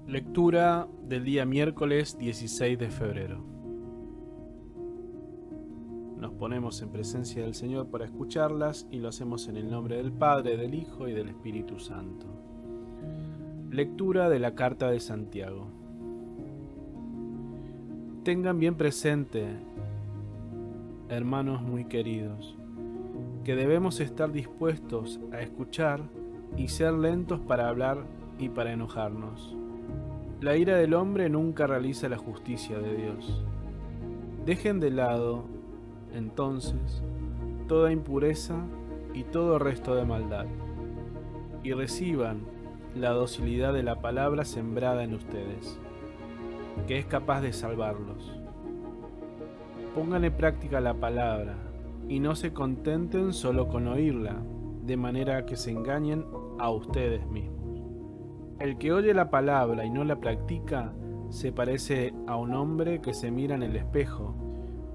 Lectura del día miércoles 16 de febrero. Nos ponemos en presencia del Señor para escucharlas y lo hacemos en el nombre del Padre, del Hijo y del Espíritu Santo. Lectura de la carta de Santiago. Tengan bien presente, hermanos muy queridos, que debemos estar dispuestos a escuchar y ser lentos para hablar y para enojarnos. La ira del hombre nunca realiza la justicia de Dios. Dejen de lado, entonces, toda impureza y todo resto de maldad, y reciban la docilidad de la palabra sembrada en ustedes, que es capaz de salvarlos. Pongan en práctica la palabra, y no se contenten solo con oírla, de manera que se engañen a ustedes mismos. El que oye la palabra y no la practica se parece a un hombre que se mira en el espejo,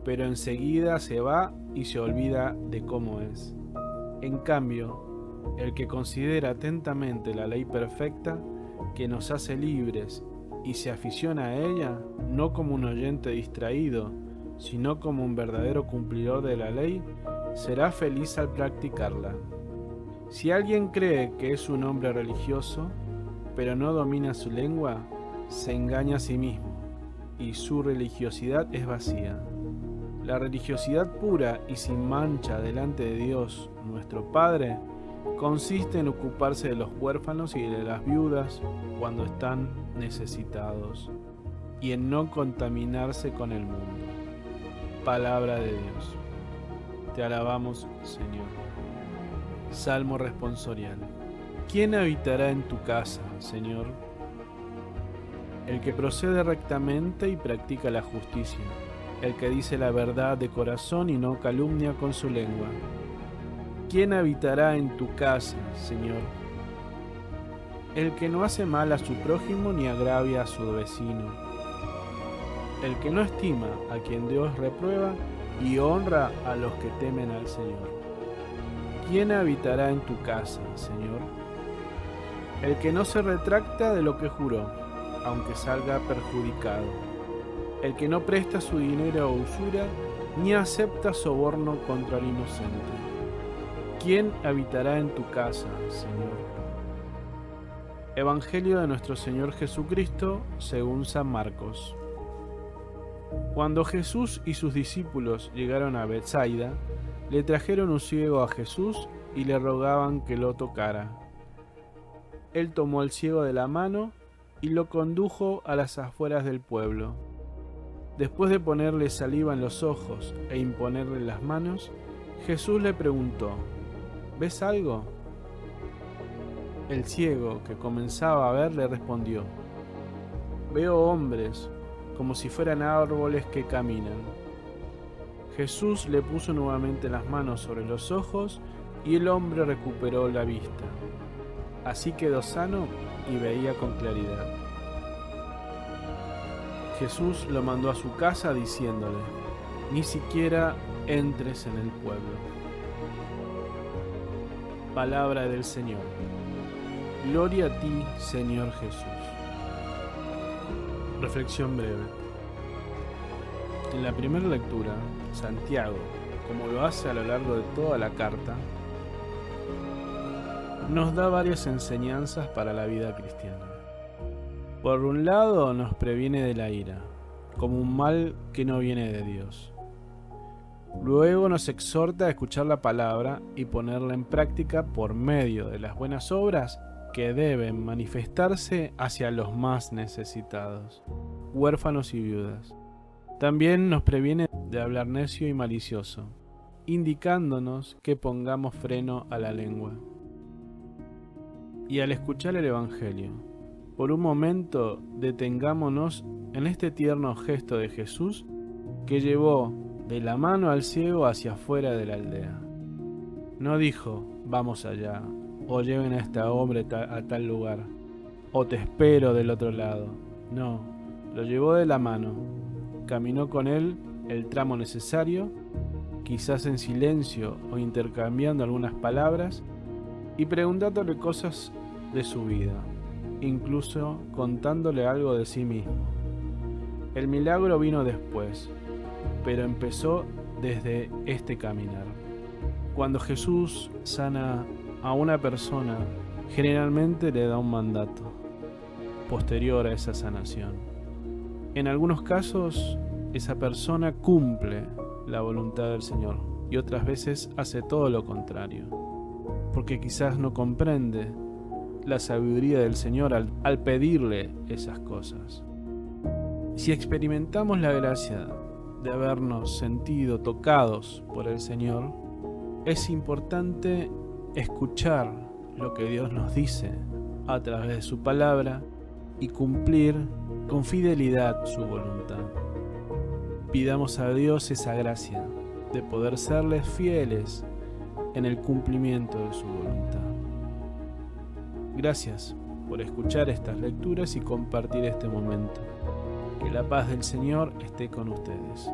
pero enseguida se va y se olvida de cómo es. En cambio, el que considera atentamente la ley perfecta que nos hace libres y se aficiona a ella, no como un oyente distraído, sino como un verdadero cumplidor de la ley, será feliz al practicarla. Si alguien cree que es un hombre religioso, pero no domina su lengua, se engaña a sí mismo, y su religiosidad es vacía. La religiosidad pura y sin mancha delante de Dios, nuestro Padre, consiste en ocuparse de los huérfanos y de las viudas cuando están necesitados, y en no contaminarse con el mundo. Palabra de Dios. Te alabamos, Señor. Salmo responsorial. ¿Quién habitará en tu casa, Señor? El que procede rectamente y practica la justicia, el que dice la verdad de corazón y no calumnia con su lengua. ¿Quién habitará en tu casa, Señor? El que no hace mal a su prójimo ni agravia a su vecino. El que no estima a quien Dios reprueba y honra a los que temen al Señor. ¿Quién habitará en tu casa, Señor? El que no se retracta de lo que juró, aunque salga perjudicado. El que no presta su dinero a usura, ni acepta soborno contra el inocente. ¿Quién habitará en tu casa, Señor? Evangelio de nuestro Señor Jesucristo según San Marcos. Cuando Jesús y sus discípulos llegaron a Betsaida, le trajeron un ciego a Jesús y le rogaban que lo tocara. Él tomó al ciego de la mano y lo condujo a las afueras del pueblo. Después de ponerle saliva en los ojos e imponerle las manos, Jesús le preguntó: ¿ves algo? El ciego, que comenzaba a ver, le respondió: veo hombres, como si fueran árboles que caminan. Jesús le puso nuevamente las manos sobre los ojos y el hombre recuperó la vista. Así quedó sano y veía con claridad. Jesús lo mandó a su casa diciéndole: ni siquiera entres en el pueblo. Palabra del Señor. Gloria a ti, Señor Jesús. Reflexión breve. En la primera lectura, Santiago, como lo hace a lo largo de toda la carta, nos da varias enseñanzas para la vida cristiana. Por un lado, nos previene de la ira, como un mal que no viene de Dios. Luego nos exhorta a escuchar la palabra y ponerla en práctica por medio de las buenas obras que deben manifestarse hacia los más necesitados, huérfanos y viudas. También nos previene de hablar necio y malicioso, indicándonos que pongamos freno a la lengua. Y al escuchar el Evangelio, por un momento detengámonos en este tierno gesto de Jesús que llevó de la mano al ciego hacia afuera de la aldea. No dijo: vamos allá, o lleven a este hombre a tal lugar, o te espero del otro lado. No, lo llevó de la mano, caminó con él el tramo necesario, quizás en silencio o intercambiando algunas palabras, y preguntándole cosas de su vida. incluso contándole algo de sí mismo. El milagro vino después, pero empezó desde este caminar. Cuando Jesús sana a una persona, generalmente le da un mandato posterior a esa sanación. En algunos casos, esa persona cumple la voluntad del Señor y otras veces hace todo lo contrario, porque quizás no comprende la sabiduría del Señor al pedirle esas cosas. Si experimentamos la gracia de habernos sentido tocados por el Señor, es importante escuchar lo que Dios nos dice a través de su palabra y cumplir con fidelidad su voluntad. Pidamos a Dios esa gracia de poder serles fieles en el cumplimiento de su voluntad. Gracias por escuchar estas lecturas y compartir este momento. Que la paz del Señor esté con ustedes.